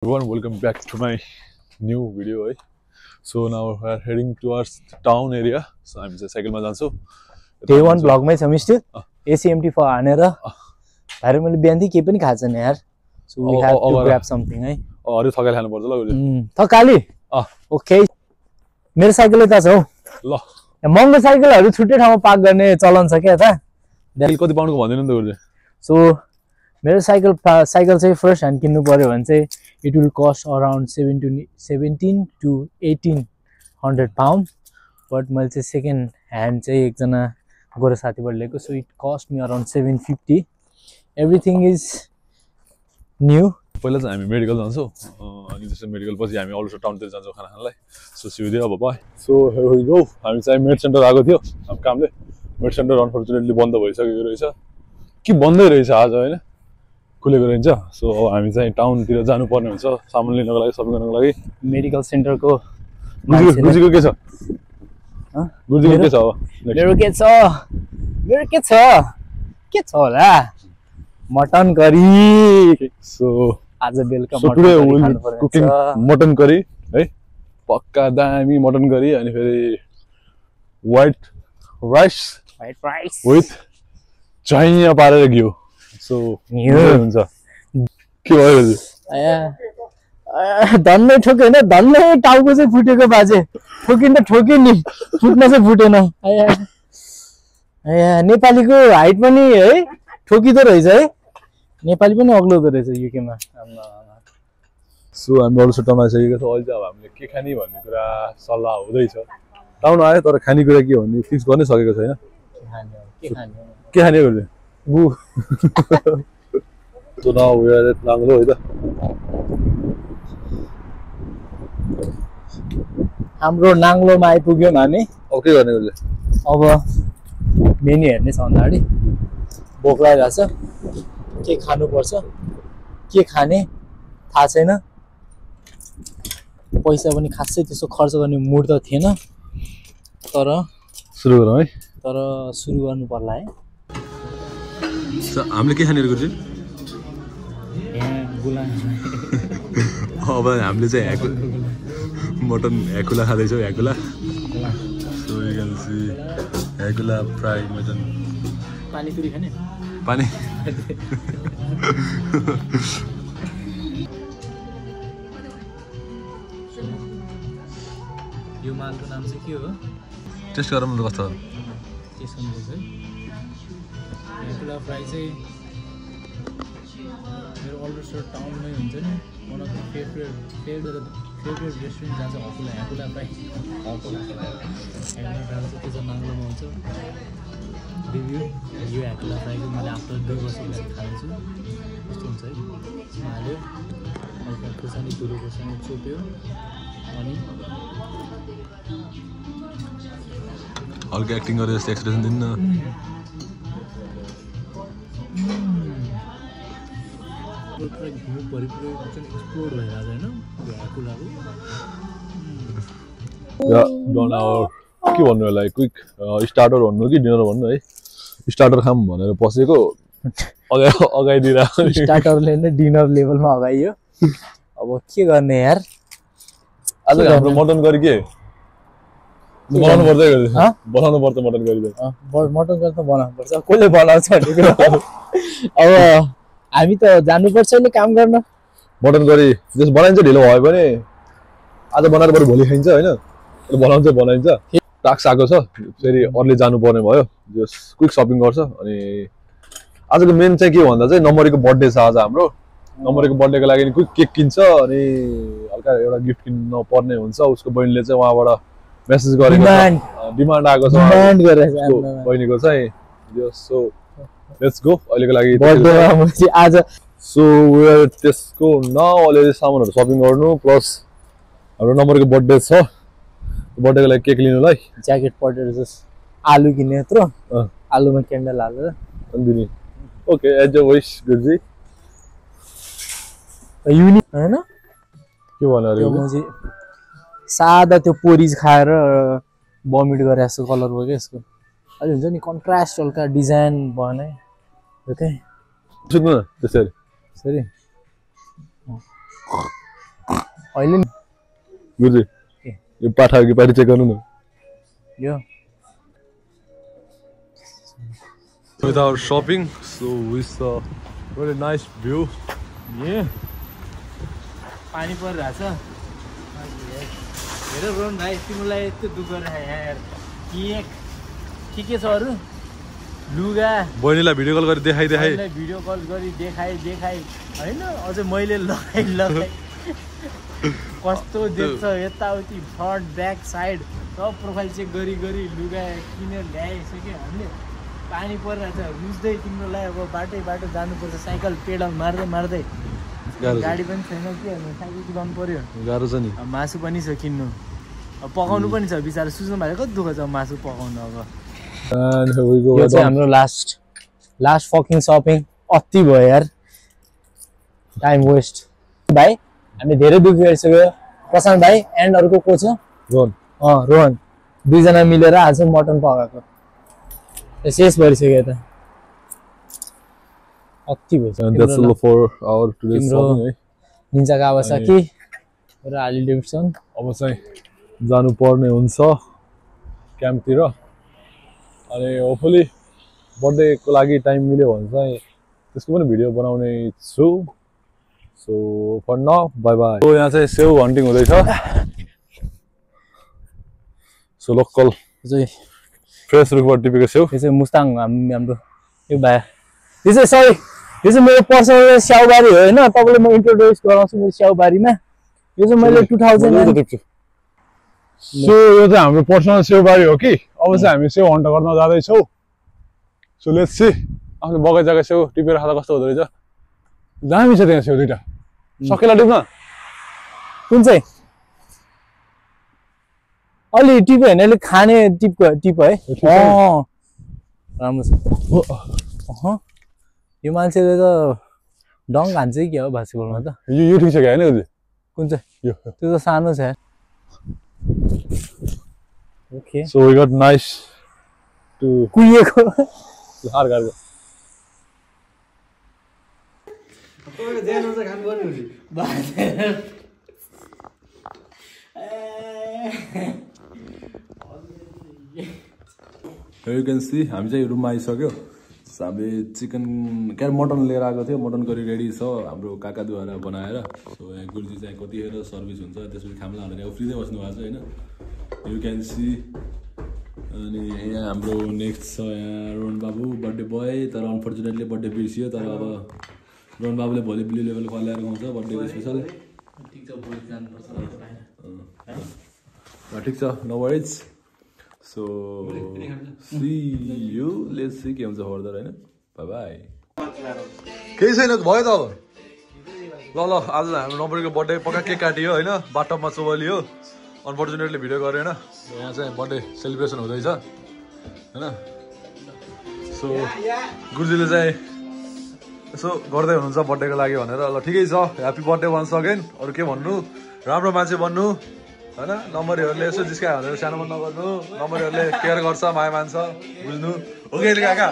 Everyone, welcome back to my new video. Right? So now we are heading towards the town area. So I'm just cycle ma janchu. Day 1 vlog mai chha mister ACMT for हानेर भाइले मैले बिहान के पनि खाएको छैन यार. So we have to grab something है. अरु थकाली खानु पर्छ ल उले. थकाली? ओके. मेरो साइकल यता छ हौ. ल. महँगो साइकलहरु छुट्टै ठाउँमा पार्क गर्ने चलन छ के यता. कति पाउन्डको भन्दैन नि त उले. So मेरो साइकल चाहिँ फर्स्ट ह्यान्ड किन्नु पर्यो भने चाहिँ it will cost around 17 to 1800 pound, but मैले चाहिँ सेकेन्ड ह्यान्ड चाहिँ एकजना गोरा साथीबाट लिएको. So it cost me around 750. Everything is new. पहिला चाहिँ हामी मेडिकल जान्छौँ अनि त्यसै मेडिकल पछि हामी अल्सो टाउनतिर जान्छौँ खाना खानलाई. सो सी यू अब bye. So here we go. हामी चाहिँ मेड सेन्टर आएको थियो हाम्रो कामले. मेड सेन्टर अनफर्चुनेटली बन्द भइसकेको रहेछ कि बन्दै रहेछ आज हैन खुलेको रहन्छ. सो हामी चाहिँ टाउनतिर जानुपर्ने हुन्छ सामान लिनको लागि सपिङ गर्नको लागि. मेडिकल सेन्टरको गुर्जीको के छ? गुर्जीको के छ अब? मेरो के छ होला मटन करी. सो आज बेलुका मटन कुकिङ मटन करी है. पक्का दामी मटन करी अनि फेरि व्हाइट राइस विथ चाइना पारेर घिउ. सो हुन्छ के भयो धन्नै ठोके होइन धन्नै टाउको चाहिँ फुटेको बाजे. ठोके नि फुट्न चाहिँ फुटेन. नेपालीको हाइट पनि है ठोकिँदो रहेछ है. नेपाली पनि अग्लो हुँदो रहेछ युकेमा. सो हामी अरू टाउन आइसकेको छौँ. अहिले चाहिँ अब हामीले के खाने भन्ने कुरा सल्लाह हुँदैछ. टाउन आयो तर खानेकुरा के भन्ने फिक्स गर्नै सकेको छैन. के खाने गर्दै So now we are at Nanglo है त. हाम्रो नाङ्लोमा आइपुग्यौँ हामी. अब के गर्ने उसले? अब मेन्यु हेर्ने छ अगाडि. भोक लागिरहेछ. के खानुपर्छ के खाने थाहा छैन. पैसा पनि खासै त्यसो खर्च गर्ने मुड त थिएन. तर सुरु गरौँ है. तर सुरु गर्नु पर्ला है. हामीले के खाने गुरुजी? अब हामीले चाहिँ मटन ह्याकुला खाँदैछौँ. ह्याकुला सो यु क्यान सी ह्याकुला फ्राई मटन. पानीपुरी खाने पानी यो मालको नाम चाहिँ के हो? टेस्ट गरौँ न कस्तो. टेस्ट गर्नुपर्छ है. ह्याकुला फ्राई चाहिँ मेरो अल्सो टाउनमै हुन्छ नि. One of the favourite restaurant जहाँ चाहिँ ह्याकुला फ्राई चाहिँ त्यो चाहिँ नाङ्लोमा हुन्छ. रिभ्यू यो ह्याकुला फ्राईको मैले आफ्टर 2 वर्ष खानेछु. यस्तो हुन्छ है. हाल्यो हल्का खोर्सानी धुलो खोर्सानी चोप्यो अनि हल्का एक्टिङ गरेर जस्तो एक्सप्रेसन दिन्न. घिउ परिपुरै एक्सप्लोर भइरहेको होइन त्यो ह्याकुलाको. डन आवर के भन्नु होला क्विक स्टार्टर भन्नु कि डिनर भन्नु है. स्टार्टर खाम भनेर पसेको अगाइदिएर स्टार्टरले नै डिनर लेभलमा अगाइयो. अब के गर्ने यार. आज हाम्रो मटन करी के बनाउनु पर्छ. बनाउनु पर्छ मटन करी. मटन करी त बनाउनु पर्छ. कसले बनाउँछ भन्ने कुरा. अब हामी त जानुपर्छ नि काम गर्न. मटन करी जस बनाइन्छ ढिलो भयो भने आज बनाएर बरु भोलि खाइन्छ होइन. बनाइन्छ. टाक्स आएको छ फेरि अरूले जानुपर्ने भयो. जस क्विक सपिङ गर्छ. अनि आजको मेन चाहिँ के भन्दा चाहिँ नम्बरीको बर्थडे छ आज हाम्रो. नम्बरीको बर्थडेको लागि क्विक केक किन्छ अनि हल्का एउटा गिफ्ट किन्न पर्ने हुन्छ. उसको बहिनीले चाहिँ उहाँबाट मेसेज गरेको डिमान्ड आएको छ बहिनीको चाहिँ. So let's go. अहिलेको लागि आज सो वी आर त्यसको नाउ अलरेडी सामानहरू सपिङ गर्नु प्लस हाम्रो नम्बरको बर्थडे छ. बर्थडेको लागि केक लिनुलाई ज्याकेट पटेर आलु किन्ने यत्रो आलुमा क्यान्डल हालेर दिने. ओके एज अ विश गुरुजी. युनिक हैन के भन्नु सादा त्यो पोरिज खाएर भमिट गरे जस्तो कलर भयो क्या यसको. अहिले हुन्छ नि कन्ट्रास्ट हल्का डिजाइन भएन है. सुन्नु न त्यसरी सरी अहिले नि गुरुजी के? यो पाठा हो कि पाठी चेक गर्नु न यो with our shopping so with a very nice view ये पानी परिरहेछ हेर रोहन भाइ तिमीलाई यस्तो दुःख रहेछ यार के छ अरू लुगा बहिनीलाई भिडियो कल गरी देखाइ भिडियो कल गरी देखाइ होइन अझै मैले लगाइ कस्तो देख्छ यताउति फ्रन्ट ब्याक साइड सब प्रोफाइल चेक गरी लुगा किनेर ल्याइसक्यो हामीले पानी परिरहेछ रुच्दै तिम्रोलाई अब बाटो जानुपर्छ साइकल पेडल मार्दै गाडी पनि छैन के साइकल कुदाउनु पर्यो गाह्रो छ नि मासु पनि छ किन्नु अब पकाउनु पनि छ बिचारा सुझ्नु भाइ कति दुःख छ मासु पकाउनु अब and here we go यो चाहिँ हाम्रो लास्ट फकिङ सपिङ अति भयो यार टाइम वेस्ट भाइ हामी धेरै दुःख गरिसक्यो प्रशान्त भाइ एन्ड अर्को को छ रोहन दुईजना मिलेर आज मटन पकाएको शेष भइसक्यो त अति भइसक्यो and that's all for our today's shopping है निन्जा कावासाकी र हार्ली डेभिडसन अब चाहिँ जानु पर्ने हुन्छ क्याम्पतिर अनि होपफुली बर्थडेको लागि टाइम मिल्यो भने चाहिँ त्यसको पनि भिडियो बनाउने छु so for now bye bye so यहाँ चाहिँ सेउ हन्टिङ हुँदैछ सो लोकल चाहिँ फ्रेस रुखबाट टिपेको सेउ यो चाहिँ मुस्ताङ हाम्रो यो भाइ यो चाहिँ मेरो पर्सनल स्याउबारी हो होइन तपाईँलाई म इन्ट्रोड्युस गराउँछु मेरो स्याउबारीमा यो चाहिँ मैले 2000 सो यो चाहिँ हाम्रो पर्सनल सेउबारी हो कि अब चाहिँ हामी सेउ हन्ट गर्न जाँदैछौँ सो लेट्स सी आफ्नो बगैँचाको सेउ टिपेर खाँदा कस्तो हुँदो रहेछ दामी छ त्यहाँ सेउ दुइटा सकेला टिप्न कुन चाहिँ अलि टिप्यो होइन अहिले खाने टिप है राम्रो छ यो मान्छेले त डङ हान्छ कि क्या हो बास्केटबलमा त यो ठिक छ क्या होइन कुन चाहिँ यो त्यो त सानो छ okay so we got nice to कुहिएको अर्को यु क्यान सी हामी चाहिँ रुममा आइसक्यो हामीले चिकन क्या मटन लिएर आएको थियो मटन करी रेडी छ हाम्रो काकाद्वारा बनाएर सो यहाँ गुरुजी चाहिँ कतिखेर सर्भिस हुन्छ त्यसपछि खामला भनेर अब फ्रीदै बस्नु भएको छ होइन यु क्यान सी अनि यहाँ हाम्रो नेक्स्ट छ यहाँ रोहन बाबु बर्थडे बोय तर अनफर्चुनेटली बर्थडे बिर्सियो तर अब रोहन बाबुले भोलि ब्लू लेभल कल ल्याएर खुवाउँछ बर्थडेको स्पेसल ठिक छ no worries so see you let's see के हुन्छ फर्दर होइन बाइ बाइ केही छैन भयो त अब ल आज हाम्रो नम्बरको बर्थडे पक्का केक काटियो होइन बाटोमा चोबलियो अनफर्चुनेटली भिडियो गरेन यहाँ चाहिँ बर्थडे सेलिब्रेसन हुँदैछ होइन सो गुरुजीले चाहिँ यसो गर्दै हुनुहुन्छ बर्थडेको लागि भनेर ल ठिकै छ ह्याप्पी बर्थडे वान्स अगेन अरू के भन्नु राम्रो मान्छे बन्नु होइन नम्बरहरूले यसो जिस्कायो भनेर सानोमा नगर्नु नम्बरहरूले केयर गर्छ माया मान्छ बुझ्नु हो कि काका